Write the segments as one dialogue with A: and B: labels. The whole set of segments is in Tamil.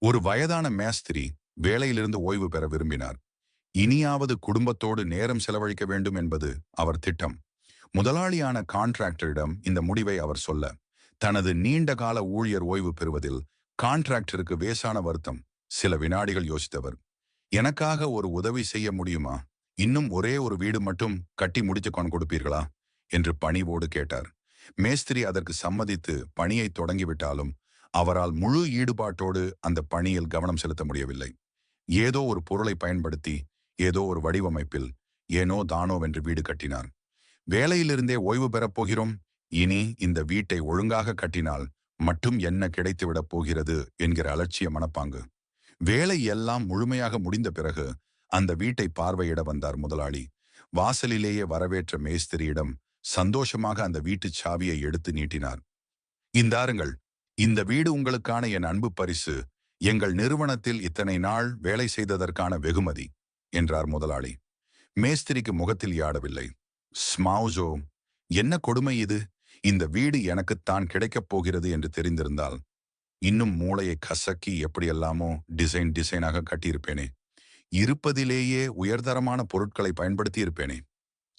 A: ஒரு வயதான மேஸ்திரி வேலையிலிருந்து ஓய்வு பெற விரும்பினார். இனியாவது குடும்பத்தோடு நேரம் செலவழிக்க வேண்டும் என்பது அவர் திட்டம். முதலாளியான கான்ட்ராக்டரிடம் இந்த முடிவை அவர் சொல்ல, தனது நீண்ட கால ஊழியர் ஓய்வு பெறுவதில் கான்ட்ராக்டருக்கு வேசான வருத்தம். சில வினாடிகள் யோசித்தவர், எனக்காக ஒரு உதவி செய்ய முடியுமா? இன்னும் ஒரே ஒரு வீடு மட்டும் கட்டி முடித்து கொண்டு கொடுப்பீர்களா என்று பணிவோடு கேட்டார். மேஸ்திரி அதற்கு சம்மதித்து பணியை தொடங்கிவிட்டாலும் அவரால் முழு ஈடுபாட்டோடு அந்த பணியில் கவனம் செலுத்த முடியவில்லை. ஏதோ ஒரு பொருளை பயன்படுத்தி, ஏதோ ஒரு வடிவமைப்பில் ஏனோ தானோவென்று வீடு கட்டினார். வேலையிலிருந்தே ஓய்வு பெறப் போகிறோம், இனி இந்த வீட்டை ஒழுங்காக கட்டினால் மட்டும் என்ன கிடைத்துவிடப் போகிறது என்கிற அலட்சிய மனப்பாங்கு. வேலை எல்லாம் முழுமையாக முடிந்த பிறகு அந்த வீட்டை பார்வையிட வந்தார் முதலாளி. வாசலிலேயே வரவேற்ற மேஸ்திரியிடம் சந்தோஷமாக அந்த வீட்டுச் சாவியை எடுத்து நீட்டினார். இந்தாருங்கள், இந்த வீடு உங்களுக்கான என் அன்பு பரிசு, எங்கள் நிறுவனத்தில் இத்தனை நாள் வேலை செய்ததற்கான வெகுமதி என்றார் முதலாளி. மேஸ்திரிக்கு முகத்தில் யாடவில்லை. ஸ்மாவுசோ, என்ன கொடுமை இது! இந்த வீடு எனக்குத்தான் கிடைக்கப் போகிறது என்று தெரிந்திருந்தால் இன்னும் மூளையை கசக்கி எப்படியெல்லாமோ டிசைனாக கட்டியிருப்பேனே. இருப்பதிலேயே உயர்தரமான பொருட்களை பயன்படுத்தி இருப்பேனே.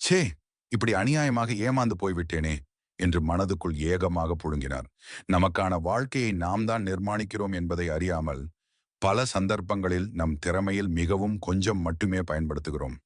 A: ச்சே, இப்படி அநியாயமாக ஏமாந்து போய்விட்டேனே என்று மனதுக்குள் ஏகமாக புழுங்கினார். நமக்கான வாழ்க்கையை நாம் தான் நிர்மாணிக்கிறோம் என்பதை அறியாமல் பல சந்தர்ப்பங்களில் நம் திறமையில் மிகவும் கொஞ்சம் மட்டுமே பயன்படுத்துகிறோம்.